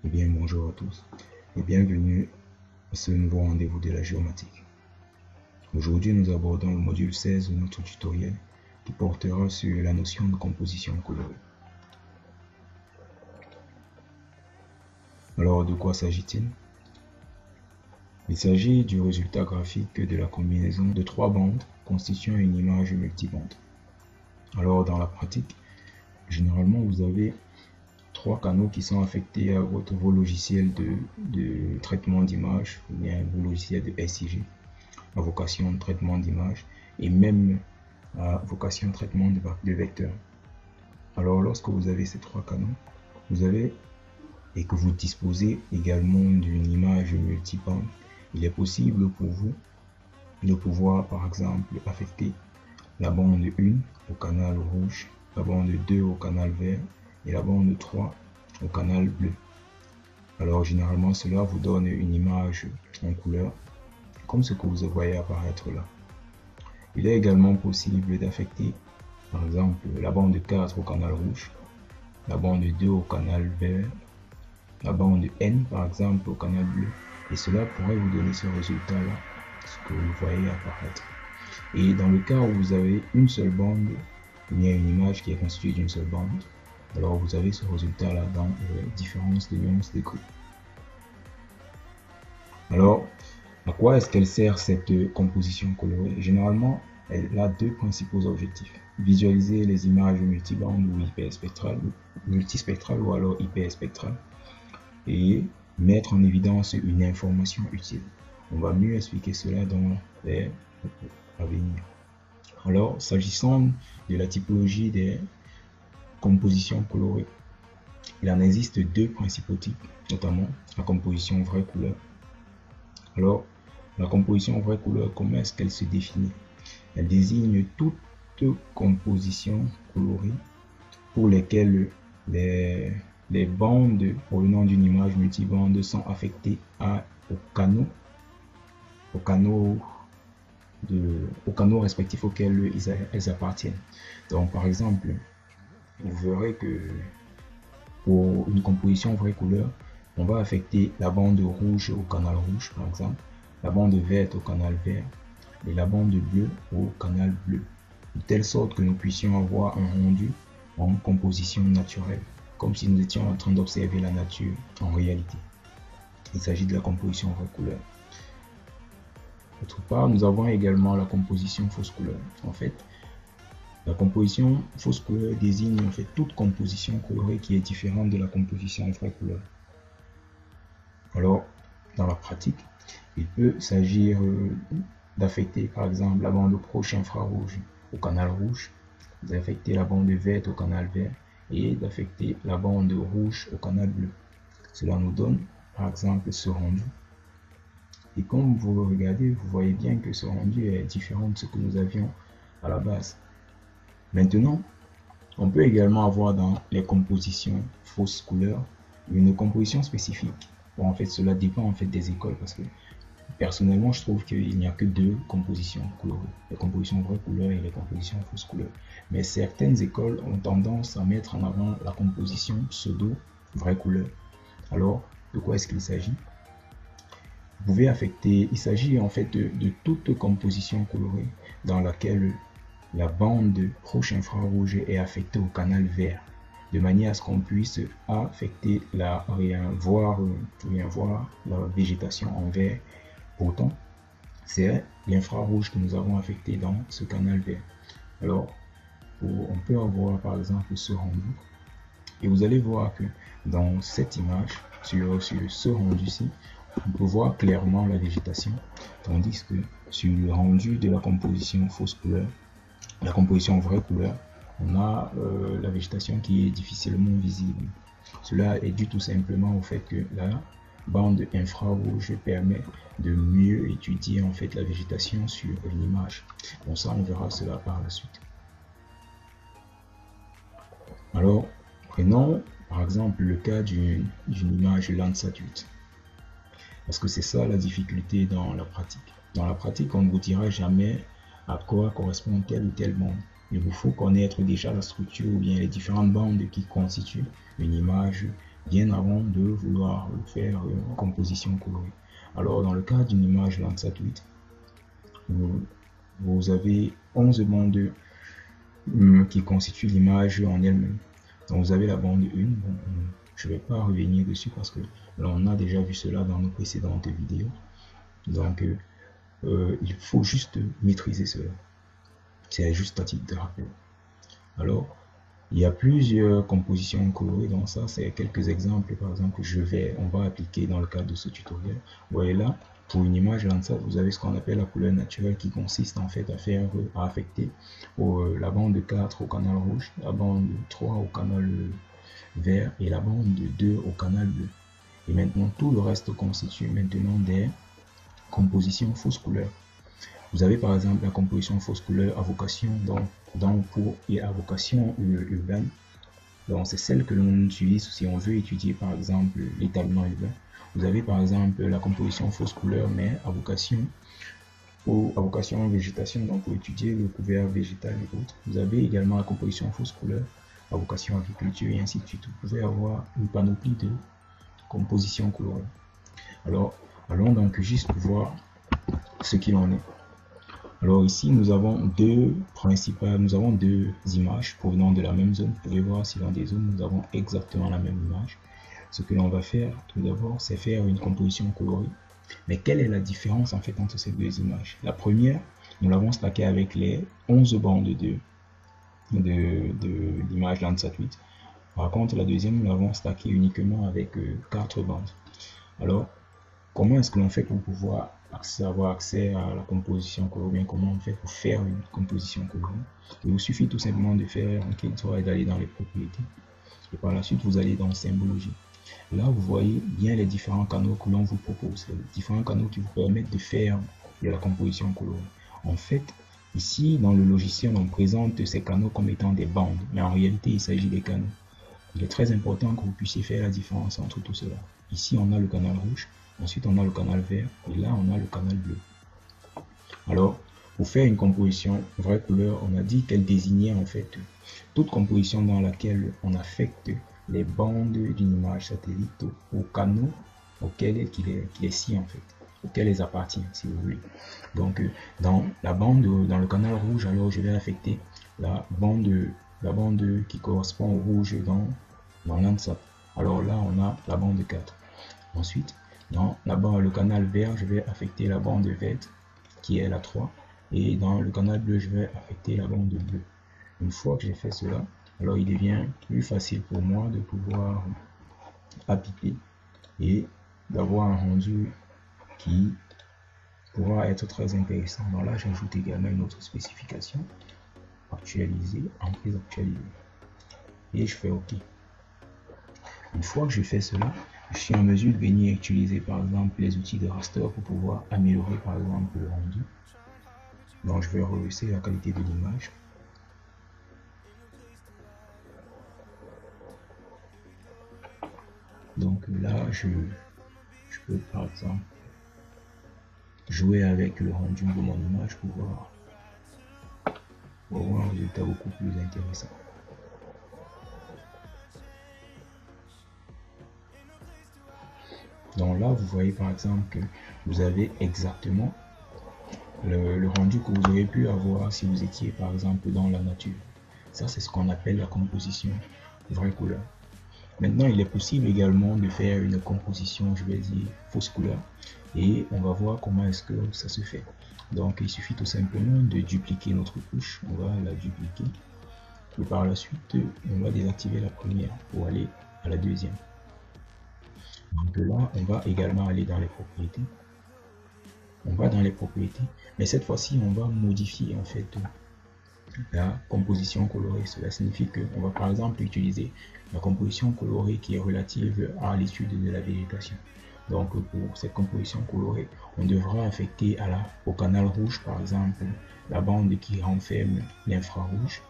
Eh bien, bonjour à tous et bienvenue à ce nouveau rendez-vous de la géomatique. Aujourd'hui, nous abordons le module 16 de notre tutoriel qui portera sur la notion de composition colorée. Alors, de quoi s'agit-il? Il s'agit du résultat graphique de la combinaison de trois bandes constituant une image multibande. Alors, dans la pratique, généralement, vous avez trois canaux qui sont affectés à vos logiciels de traitement d'image, ou bien vos logiciels de SIG, à vocation de traitement d'image, et même à vocation de traitement de vecteurs. Alors, lorsque vous avez ces trois canaux, et que vous disposez également d'une image multibande, il est possible pour vous de pouvoir, par exemple, affecter la bande 1 au canal rouge, la bande 2 au canal vert et la bande 3 au canal bleu. Alors généralement cela vous donne une image en couleur comme ce que vous voyez apparaître là. Il est également possible d'affecter par exemple la bande 4 au canal rouge, la bande 2 au canal vert, la bande N par exemple au canal bleu, et cela pourrait vous donner ce résultat là, ce que vous voyez apparaître. Et dans le cas où vous avez une seule bande, il y a une image qui est constituée d'une seule bande, alors vous avez ce résultat là dans différence de nuances de gris. Alors, à quoi est-ce qu'elle sert cette composition colorée? Généralement, elle a deux principaux objectifs: visualiser les images multibandes ou hyperspectrales, multispectrales ou alors hyperspectrales, et mettre en évidence une information utile. On va mieux expliquer cela dans les à venir. Alors, s'agissant de la typologie des compositions colorées, il en existe deux principaux types, notamment la composition vraie couleur. Alors, la composition vraie couleur, comment est-ce qu'elle se définit? Elle désigne toute composition colorée pour lesquelles les bandes provenant d'une image multibande sont affectées au canaux respectifs auxquels elles appartiennent. Donc par exemple, vous verrez que pour une composition vraie couleur, on va affecter la bande rouge au canal rouge par exemple, la bande verte au canal vert et la bande bleue au canal bleu, de telle sorte que nous puissions avoir un rendu en composition naturelle, comme si nous étions en train d'observer la nature en réalité. Il s'agit de la composition vraie couleur. D'autre part, nous avons également la composition fausse couleur. En fait, la composition fausse couleur désigne en fait toute composition colorée qui est différente de la composition vraie couleur. Alors, dans la pratique, il peut s'agir d'affecter par exemple la bande proche infrarouge au canal rouge, d'affecter la bande verte au canal vert et d'affecter la bande rouge au canal bleu. Cela nous donne par exemple ce rendu. Et comme vous le regardez, vous voyez bien que ce rendu est différent de ce que nous avions à la base. Maintenant, on peut également avoir dans les compositions fausses couleurs une composition spécifique. Bon, en fait, cela dépend en fait des écoles, parce que personnellement, je trouve qu'il n'y a que deux compositions colorées, les compositions vraies couleurs et les compositions fausses couleurs. Mais certaines écoles ont tendance à mettre en avant la composition pseudo vraie couleur. Alors, de quoi est-ce qu'il s'agit? Vous pouvez affecter, il s'agit en fait de toute composition colorée dans laquelle la bande proche infrarouge est affectée au canal vert, de manière à ce qu'on puisse affecter voir la végétation en vert. Pourtant, c'est l'infrarouge que nous avons affecté dans ce canal vert. Alors, on peut avoir par exemple ce rendu, et vous allez voir que dans cette image, sur ce rendu-ci, on peut voir clairement la végétation, tandis que sur le rendu de la composition fausse couleur, la composition vraie couleur, on a la végétation qui est difficilement visible. Cela est dû tout simplement au fait que la bande infrarouge permet de mieux étudier en fait la végétation sur une image. Bon, ça on verra cela par la suite. Alors, prenons par exemple le cas d'une image Landsat 8. Parce que c'est ça la difficulté dans la pratique. Dans la pratique, on ne vous dira jamais à quoi correspond telle ou telle bande. Il vous faut connaître déjà la structure ou bien les différentes bandes qui constituent une image bien avant de vouloir faire une composition colorée. Alors dans le cas d'une image Landsat 8, vous avez 11 bandes qui constituent l'image en elle-même. Donc vous avez la bande 1, bon, je ne vais pas revenir dessus parce que là on a déjà vu cela dans nos précédentes vidéos. Donc il faut juste maîtriser cela. C'est juste à titre de rappel. Alors, il y a plusieurs compositions colorées, donc ça c'est quelques exemples par exemple que on va appliquer dans le cadre de ce tutoriel. Vous voyez là, pour une image Landsat, vous avez ce qu'on appelle la couleur naturelle qui consiste en fait à affecter la bande 4 au canal rouge, la bande 3 au canal vert et la bande 2 au canal bleu. Et maintenant tout le reste constitue maintenant des compositions fausses couleurs. Vous avez par exemple la composition fausse couleur à vocation à vocation urbaine. Donc c'est celle que l'on utilise si on veut étudier par exemple l'étalement urbain. Vous avez par exemple la composition fausse couleur mais à vocation végétation, donc pour étudier le couvert végétal et autres. Vous avez également la composition fausse couleur à vocation agriculture et ainsi de suite. Vous pouvez avoir une panoplie de compositions colorées. Alors allons donc juste voir ce qu'il en est. Alors ici, nous avons deux images provenant de la même zone. Vous pouvez voir si dans des zones, nous avons exactement la même image. Ce que l'on va faire tout d'abord, c'est faire une composition colorée. Mais quelle est la différence en fait entre ces deux images? La première, nous l'avons stackée avec les 11 bandes de l'image Landsat 8. Par contre, la deuxième, nous l'avons stackée uniquement avec 4 bandes. Alors, comment est-ce que l'on fait pour pouvoir avoir accès à la composition colorée? Comment on fait pour faire une composition colorée? Il vous suffit tout simplement de faire un clic droit et d'aller dans les propriétés. Et par la suite, vous allez dans symbologie. Là, vous voyez bien les différents canaux que l'on vous propose. Les différents canaux qui vous permettent de faire de la composition colorée. En fait, ici, dans le logiciel, on présente ces canaux comme étant des bandes. Mais en réalité, il s'agit des canaux. Il est très important que vous puissiez faire la différence entre tout cela. Ici, on a le canal rouge. Ensuite, on a le canal vert et là, on a le canal bleu. Alors, pour faire une composition vraie couleur, on a dit qu'elle désignait en fait toute composition dans laquelle on affecte les bandes d'une image satellite aux canaux auxquels il est si en fait, auxquels elle appartient si vous voulez. Donc, dans le canal rouge, alors je vais affecter la bande qui correspond au rouge dans Landsat. Alors là, on a la bande 4. Ensuite, dans le canal vert, je vais affecter la bande verte qui est la 3 et dans le canal bleu, je vais affecter la bande bleue. Une fois que j'ai fait cela, alors il devient plus facile pour moi de pouvoir appliquer et d'avoir un rendu qui pourra être très intéressant. Donc là, j'ajoute également une autre spécification, actualiser, en prise actualisée et je fais OK. Une fois que je fais cela, je suis en mesure de venir utiliser par exemple les outils de raster pour pouvoir améliorer par exemple le rendu. Donc je vais rehausser la qualité de l'image. Donc là je peux par exemple jouer avec le rendu de mon image pour avoir un résultat beaucoup plus intéressant. Donc là, vous voyez par exemple que vous avez exactement le rendu que vous auriez pu avoir si vous étiez par exemple dans la nature. Ça, c'est ce qu'on appelle la composition vraie couleur. Maintenant, il est possible également de faire une composition, je vais dire, fausse couleur. Et on va voir comment est-ce que ça se fait. Donc, il suffit tout simplement de dupliquer notre couche. On va la dupliquer. Et par la suite, on va désactiver la première pour aller à la deuxième. Donc là, on va également aller dans les propriétés. On va dans les propriétés, mais cette fois-ci, on va modifier en fait la composition colorée. Cela signifie qu'on va par exemple utiliser la composition colorée qui est relative à l'étude de la végétation. Donc pour cette composition colorée, on devra affecter au canal rouge par exemple la bande qui renferme l'infrarouge,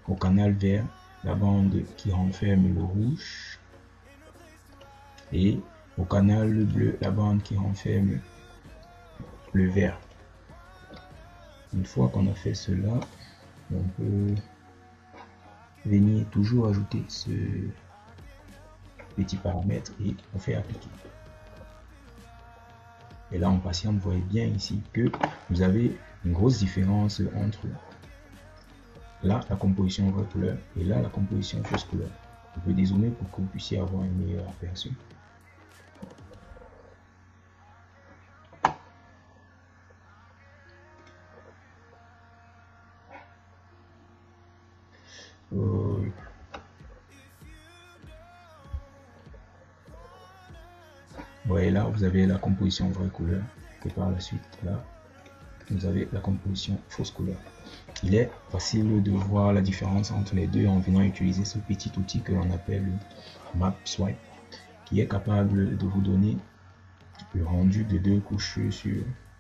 au canal vert la bande qui renferme le rouge et au canal bleu la bande qui renferme le vert. Une fois qu'on a fait cela, on peut venir toujours ajouter petits paramètres et on fait appliquer. Et là, en patient, vous voyez bien ici que vous avez une grosse différence entre là, la composition vraie couleur et là, la composition fausse couleur. On peut dézoomer pour que vous puissiez avoir un meilleur aperçu. Voyez là, vous avez la composition vraie couleur et par la suite, là, vous avez la composition fausse couleur. Il est facile de voir la différence entre les deux en venant utiliser ce petit outil que l'on appelle Map Swipe, qui est capable de vous donner le rendu de deux couches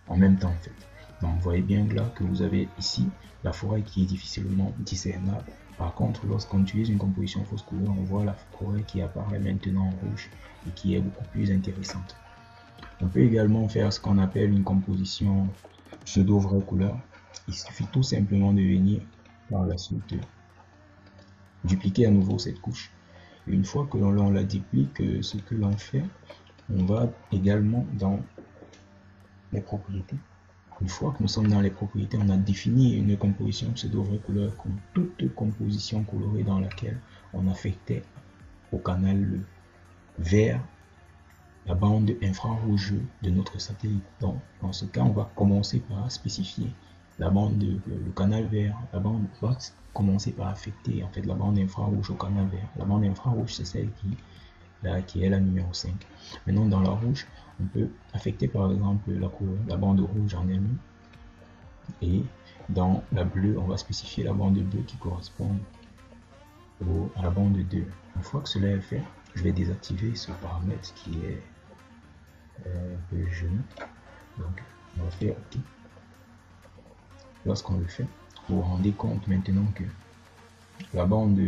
en même temps en fait. Donc vous voyez bien là que vous avez ici la forêt qui est difficilement discernable. Par contre, lorsqu'on utilise une composition fausse couleur, on voit la forêt qui apparaît maintenant en rouge et qui est beaucoup plus intéressante. On peut également faire ce qu'on appelle une composition pseudo vraie couleur. Il suffit tout simplement de venir par la suite dupliquer à nouveau cette couche. Et une fois que l'on la duplique, ce que l'on fait, on va également dans les propriétés. Une fois que nous sommes dans les propriétés, on a défini une composition pseudo vraie couleur comme toute composition colorée dans laquelle on affectait au canal vert la bande infrarouge de notre satellite. Donc, dans ce cas, on va commencer par spécifier la bande, le canal vert, la bande basse, commencer par affecter en fait la bande infrarouge au canal vert. La bande infrarouge, c'est celle qui est la numéro 5. Maintenant, dans la rouge, on peut affecter par exemple la bande rouge en elle-même. Et dans la bleue, on va spécifier la bande bleue qui correspond à la bande 2. Une fois que cela est fait, je vais désactiver ce paramètre qui est un peu jaune. Donc, on va faire OK. Lorsqu'on le fait, vous vous rendez compte maintenant que la bande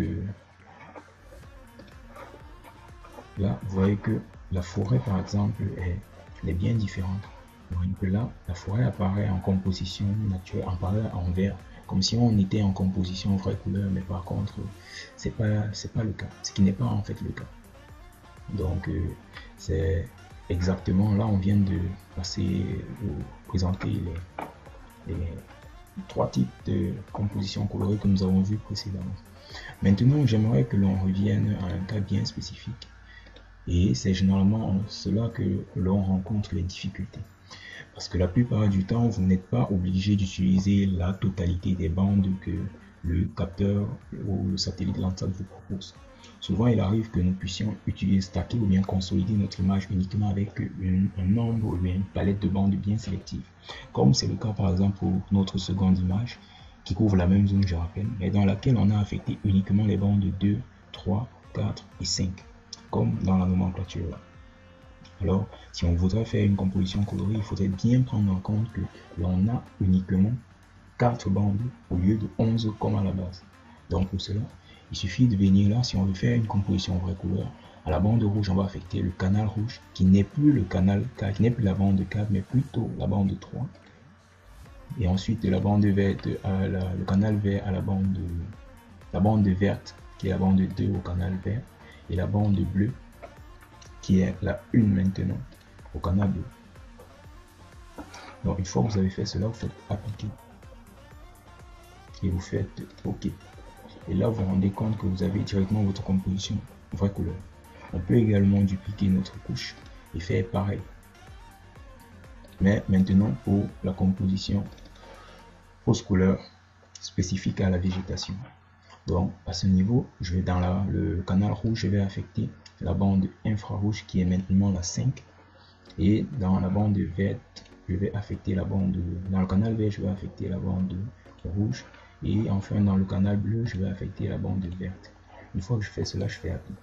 là, vous voyez que la forêt par exemple elle est bien différente. Vous voyez que là, la forêt apparaît en composition naturelle, apparaît en vert, comme si on était en composition vraie couleur, mais par contre, c'est pas le cas, ce qui n'est pas en fait le cas. Donc, c'est exactement là, on vient de passer ou présenter les trois types de compositions colorées que nous avons vu précédemment. Maintenant, j'aimerais que l'on revienne à un cas bien spécifique. Et c'est généralement en cela que l'on rencontre les difficultés. Parce que la plupart du temps, vous n'êtes pas obligé d'utiliser la totalité des bandes que le capteur ou le satellite Landsat vous propose. Souvent, il arrive que nous puissions utiliser, stacker ou bien consolider notre image uniquement avec un nombre ou une palette de bandes bien sélectives. Comme c'est le cas par exemple pour notre seconde image, qui couvre la même zone, je rappelle, mais dans laquelle on a affecté uniquement les bandes 2, 3, 4 et 5. Comme dans la nomenclature là. Alors, si on voudrait faire une composition colorée, il faudrait bien prendre en compte que l'on a uniquement 4 bandes au lieu de 11 comme à la base. Donc pour cela, il suffit de venir là, si on veut faire une composition vraie couleur, à la bande rouge, on va affecter le canal rouge, qui n'est plus le canal 4, qui n'est plus la bande 4, mais plutôt la bande 3. Et ensuite, de la bande verte à le canal vert à la bande verte, qui est la bande 2 au canal vert. Et la bande bleue qui est la 1 maintenant au canal bleu. Donc une fois que vous avez fait cela, vous faites appliquer et vous faites OK. Et là vous vous rendez compte que vous avez directement votre composition vraie couleur. On peut également dupliquer notre couche et faire pareil, mais maintenant pour la composition fausse couleur spécifique à la végétation. Donc à ce niveau, je vais dans le canal rouge, je vais affecter la bande infrarouge qui est maintenant la 5. Et dans la bande verte, je vais affecter la bande, dans le canal vert, je vais affecter la bande rouge. Et enfin dans le canal bleu, je vais affecter la bande verte. Une fois que je fais cela, je fais appliquer.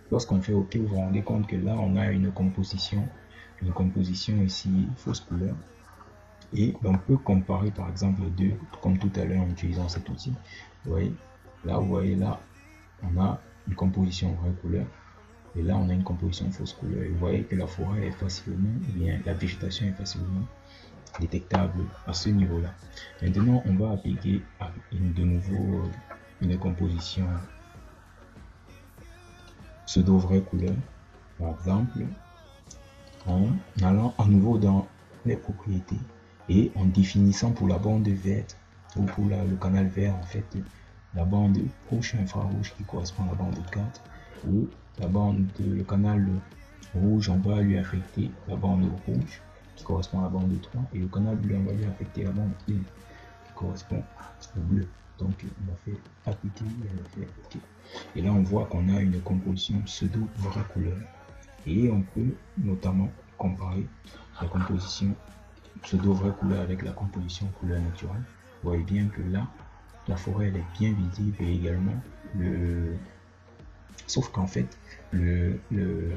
Lorsqu'on fait OK, vous vous rendez compte que là, on a une composition ici fausse couleur. Et on peut comparer par exemple les deux, comme tout à l'heure en utilisant cet outil. Vous voyez là, on a une composition vraie couleur. Et là, on a une composition fausse couleur. Et vous voyez que la forêt est facilement, bien, la végétation est facilement détectable à ce niveau-là. Maintenant, on va appliquer de nouveau une composition pseudo vraie couleur. Par exemple, en allant à nouveau dans les propriétés et en définissant pour la bande verte ou pour le canal vert, en fait, la bande rouge infrarouge qui correspond à la bande 4, ou la bande le canal rouge, on va lui affecter la bande rouge qui correspond à la bande 3, et le canal bleu, on va lui affecter la bande 1 qui correspond au bleu. Donc on a fait appliquer et on a fait OK. Et là on voit qu'on a une composition pseudo vraie couleur, et on peut notamment comparer la composition pseudo vraie couleur avec la composition couleur naturelle. Vous voyez bien que là la forêt elle est bien visible, et également sauf qu'en fait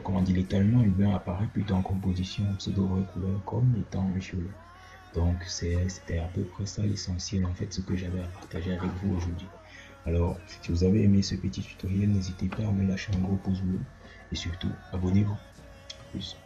comment dire, l'étalement urbain apparaît plutôt en composition pseudo vraie couleur comme étant violet. Donc c'était à peu près ça l'essentiel, en fait, ce que j'avais à partager avec vous aujourd'hui. Alors si vous avez aimé ce petit tutoriel, n'hésitez pas à me lâcher un gros pouce bleu et surtout abonnez-vous. Plus.